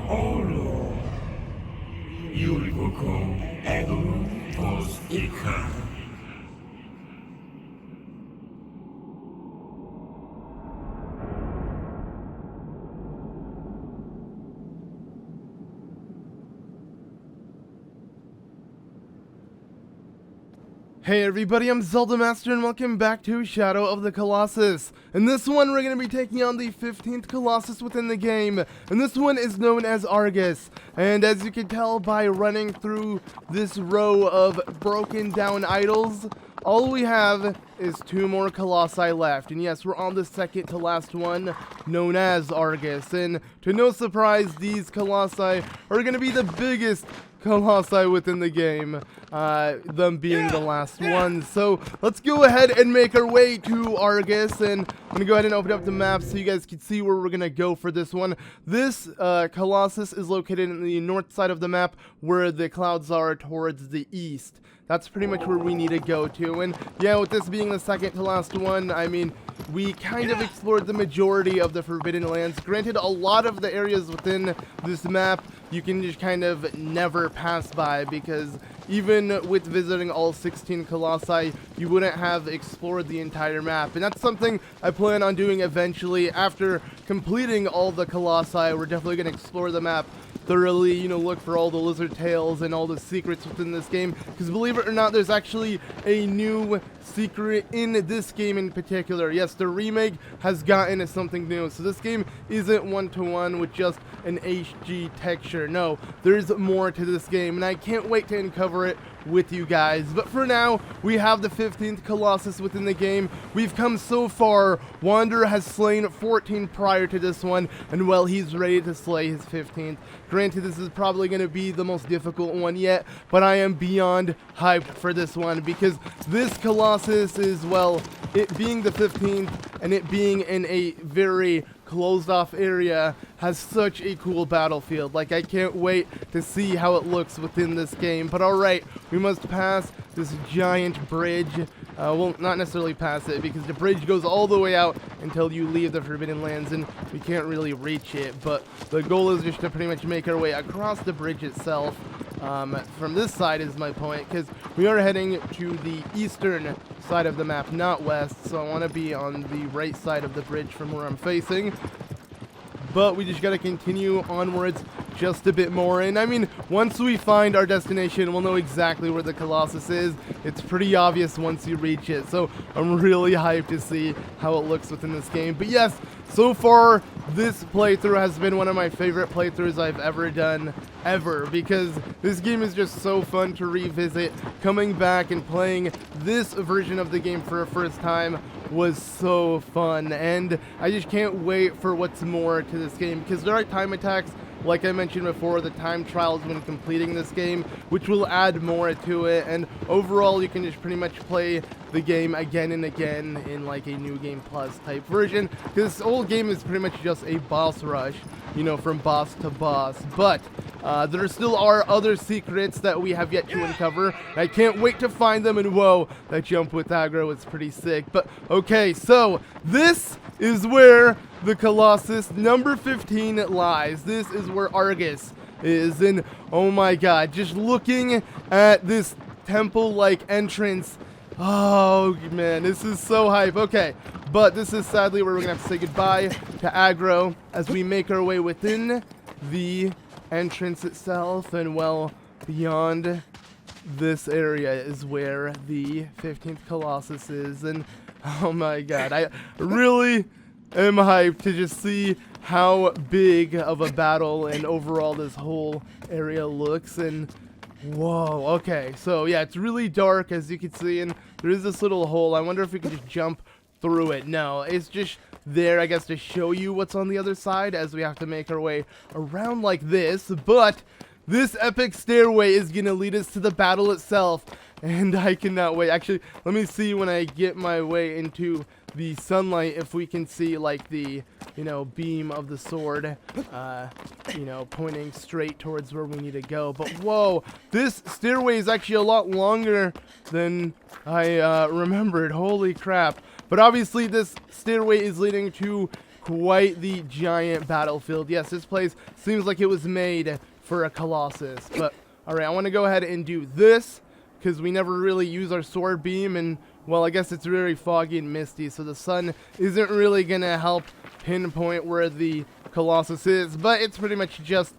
oro. Yulgoko Eglu Pos Ika. Hey everybody, I'm ZeldaMaster and welcome back to Shadow of the Colossus. In this one, we're going to be taking on the 15th Colossus within the game, and this one is known as Argus. And as you can tell by running through this row of broken down idols, all we have is 2 more Colossi left. And yes, we're on the second to last one, known as Argus. And to no surprise, these Colossi are going to be the biggest Colossi within the game, them being the last one. So let's go ahead and make our way to Argus, and I'm gonna go ahead and open up the map so you guys can see where we're gonna go for this one. This Colossus is located in the north side of the map, where the clouds are towards the east. That's pretty much where we need to go to. And yeah, with this being the second to last one, I mean, we kind of explored the majority of the Forbidden Lands. Granted, a lot of the areas within this map you can just kind of never pass by, because even with visiting all 16 Colossi, you wouldn't have explored the entire map. And that's something I plan on doing eventually. After completing all the Colossi, we're definitely going to explore the map thoroughly, you know, look for all the lizard tails and all the secrets within this game, because believe it or not, there's actually a new secret in this game in particular. Yes, the remake has gotten something new, so this game isn't one-to-one with just an HG texture. No, there's more to this game, and I can't wait to uncover it with you guys. But for now, we have the 15th Colossus within the game. We've come so far. Wander has slain 14 prior to this one, and well, he's ready to slay his 15th. Granted, this is probably going to be the most difficult one yet, but I am beyond hyped for this one, because this Colossus is, well, it being the 15th and it being in a very closed off area, has such a cool battlefield. Like, I can't wait to see how it looks within this game. But alright, we must pass this giant bridge. Well, not necessarily pass it, because the bridge goes all the way out until you leave the Forbidden Lands, and we can't really reach it. But the goal is just to pretty much make our way across the bridge itself. From this side is my point, because we are heading to the eastern side of the map, not west, so I want to be on the right side of the bridge from where I'm facing. But we just got to continue onwards just a bit more, and I mean, once we find our destination, we'll know exactly where the Colossus is. It's pretty obvious once you reach it, so I'm really hyped to see how it looks within this game. But yes, so far, this playthrough has been one of my favorite playthroughs I've ever done, because this game is just so fun to revisit. Coming back and playing this version of the game for a first time was so fun, and I just can't wait for what's more to this game, because there are time attacks, like I mentioned before, the time trials when completing this game, which will add more to it, and overall you can just pretty much play the game again and again in like a New Game Plus type version, because this whole game is pretty much just a boss rush, you know, from boss to boss. But there still are other secrets that we have yet to uncover, and I can't wait to find them. And whoa, that jump with Agro is pretty sick. But okay, so this is where the Colossus number 15 lies. This is where Argus is, and oh my god, just looking at this temple-like entrance, oh man, this is so hype. Okay, but this is sadly where we're gonna have to say goodbye to Agro as we make our way within the entrance itself, and well, beyond this area is where the 15th Colossus is. And oh my god, I really am hyped to just see how big of a battle and overall this whole area looks. And whoa, okay, so yeah, it's really dark, as you can see, and there is this little hole. I wonder if we can just jump through it. No, it's just there, I guess, to show you what's on the other side, as we have to make our way around like this. But this epic stairway is gonna lead us to the battle itself, and I cannot wait. Actually, let me see when I get my way into the sunlight if we can see like the, you know, beam of the sword, you know, pointing straight towards where we need to go. But whoa, this stairway is actually a lot longer than I remembered. Holy crap. But obviously this stairway is leading to quite the giant battlefield. Yes, this place seems like it was made for a Colossus. But, alright, I want to go ahead and do this, because we never really use our sword beam, and, well, I guess it's very foggy and misty, so the sun isn't really going to help pinpoint where the Colossus is, but it's pretty much just,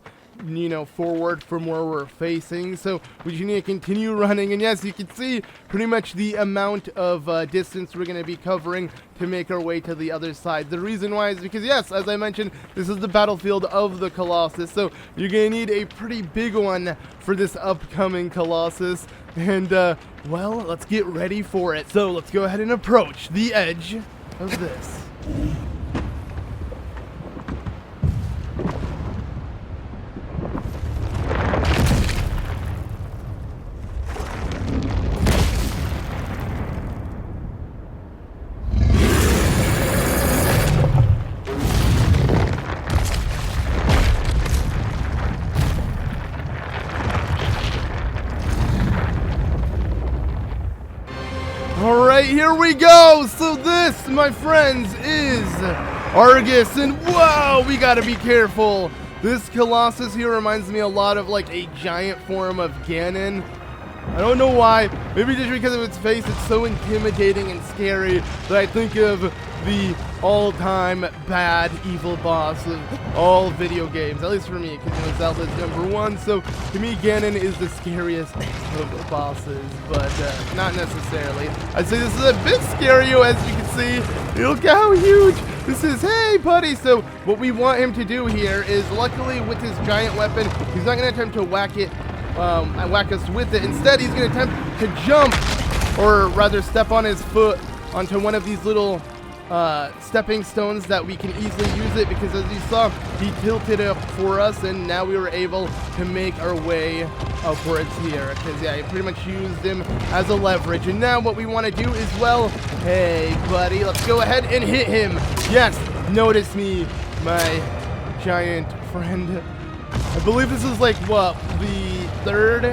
you know, forward from where we're facing. So we just need to continue running, and yes, you can see pretty much the amount of distance we're going to be covering to make our way to the other side. The reason why is because, yes, as I mentioned, this is the battlefield of the Colossus, so you're going to need a pretty big one for this upcoming Colossus, and well, let's get ready for it. So let's go ahead and approach the edge of this. Alright, here we go! So this, my friends, is Argus, and whoa, we gotta be careful! This Colossus here reminds me a lot of like a giant form of Ganon. I don't know why, maybe just because of its face, it's so intimidating and scary that I think of the all-time bad evil boss of all video games, at least for me, because you know, Zelda's #1, so to me Ganon is the scariest of bosses, but not necessarily. I'd say this is a bit scarier, as you can see. Look how huge this is. Hey buddy! So what we want him to do here is, luckily with his giant weapon, he's not going to attempt to whack us with it. Instead, he's going to attempt to jump, or rather step on his foot onto one of these little stepping stones that we can easily use it, because as you saw, he tilted it for us, and now we were able to make our way upwards here, because yeah, he pretty much used him as a leverage. And now what we want to do is, well, hey buddy, let's go ahead and hit him. Yes, notice me, my giant friend. I believe this is like, what, the third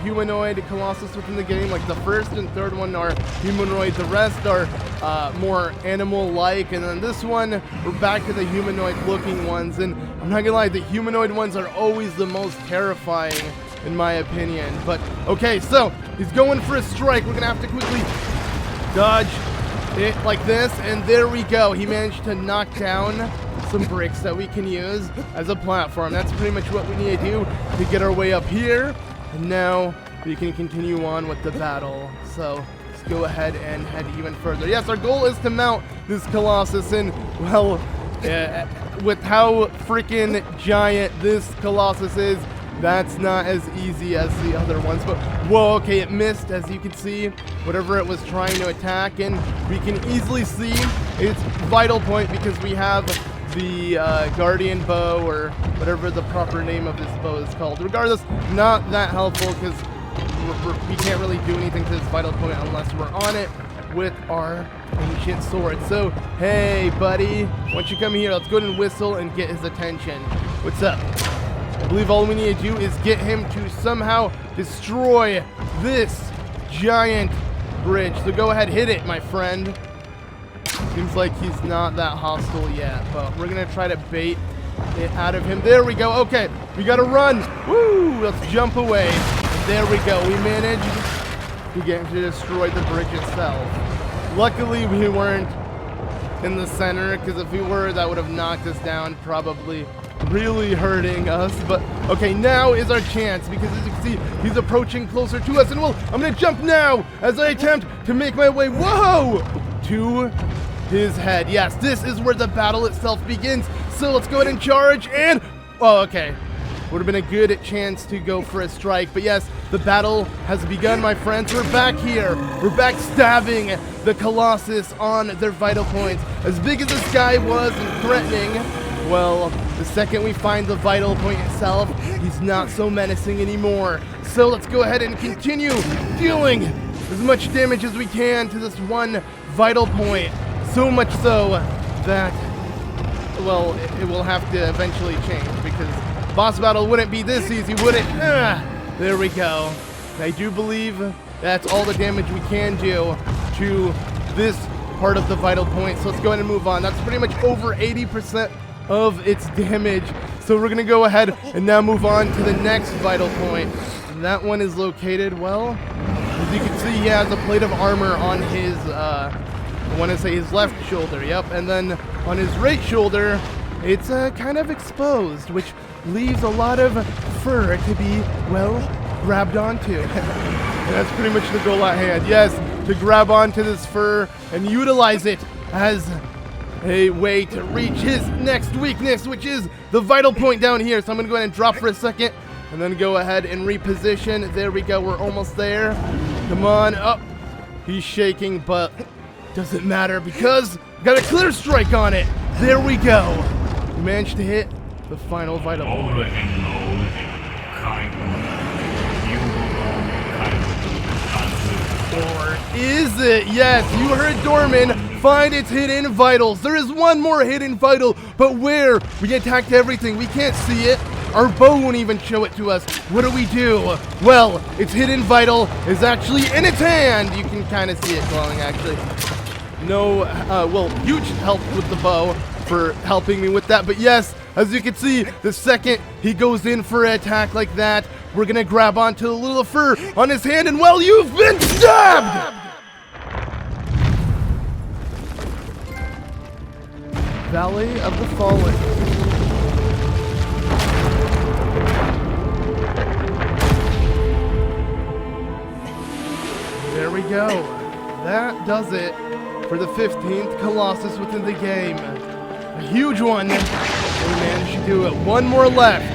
humanoid Colossus within the game. Like the first and third one are humanoid, the rest are more animal-like, and then this one, we're back to the humanoid-looking ones, and I'm not gonna lie, the humanoid ones are always the most terrifying, in my opinion. But, okay, so, he's going for a strike. We're gonna have to quickly dodge it like this, and there we go. He managed to knock down some bricks that we can use as a platform. That's pretty much what we need to do to get our way up here, and now we can continue on with the battle. So let's go ahead and head even further. Yes, our goal is to mount this Colossus, and well, with how freaking giant this Colossus is, that's not as easy as the other ones. But whoa, okay, it missed, as you can see, whatever it was trying to attack, and we can easily see its vital point because we have the guardian bow, or whatever the proper name of this bow is called. Regardless, not that helpful because we can't really do anything to this vital point unless we're on it with our ancient sword. So, hey buddy, why don't you come here? Let's go ahead and whistle and get his attention. What's up? I believe all we need to do is get him to somehow destroy this giant bridge. So go ahead, hit it, my friend. Seems like he's not that hostile yet, but we're gonna try to bait it out of him. There we go. Okay, we gotta run. Woo! Let's jump away. And there we go. We managed to get him to destroy the bridge itself. Luckily, we weren't in the center, because if we were, that would have knocked us down, probably really hurting us. But okay, now is our chance, because as you can see, he's approaching closer to us, and well, I'm gonna jump now as I attempt to make my way, whoa, to his head. Yes, this is where the battle itself begins. So let's go ahead and charge, and oh, okay, would have been a good chance to go for a strike, but yes, the battle has begun, my friends. We're back here. We're back stabbing the Colossus on their vital points. As big as this guy was and threatening, well, the second we find the vital point itself, he's not so menacing anymore. So let's go ahead and continue dealing as much damage as we can to this one vital point. So much so that, well, it will have to eventually change, because boss battle wouldn't be this easy, would it? There we go. I do believe that's all the damage we can do to this part of the vital point. So let's go ahead and move on. That's pretty much over 80% of its damage. So we're gonna go ahead and now move on to the next vital point. And that one is located, well, as you can see, he has a plate of armor on his, I want to say his left shoulder, yep. And then on his right shoulder, it's kind of exposed, which leaves a lot of fur to be, well, grabbed onto. And that's pretty much the goal at hand. Yes, to grab onto this fur and utilize it as a way to reach his next weakness, which is the vital point down here. So I'm going to go ahead and drop for a second and then go ahead and reposition. There we go. We're almost there. Come on up. He's shaking, but doesn't matter because we got a clear strike on it. There we go. We managed to hit the final vital point. Over and low, kind Or is it? Yes, you heard Dormin. Find its hidden vitals. There is one more hidden vital, but where? We attacked everything. We can't see it. Our bow won't even show it to us. What do we do? Well, its hidden vital is actually in its hand. You can kind of see it glowing, actually. No, well, huge help with the bow for helping me with that. But yes, as you can see, the second he goes in for an attack like that, we're gonna grab onto the little fur on his hand, and well, you've been stabbed! Valley of the Fallen. There we go. That does it for the 15th Colossus within the game. A huge one. We managed to do it. One more left.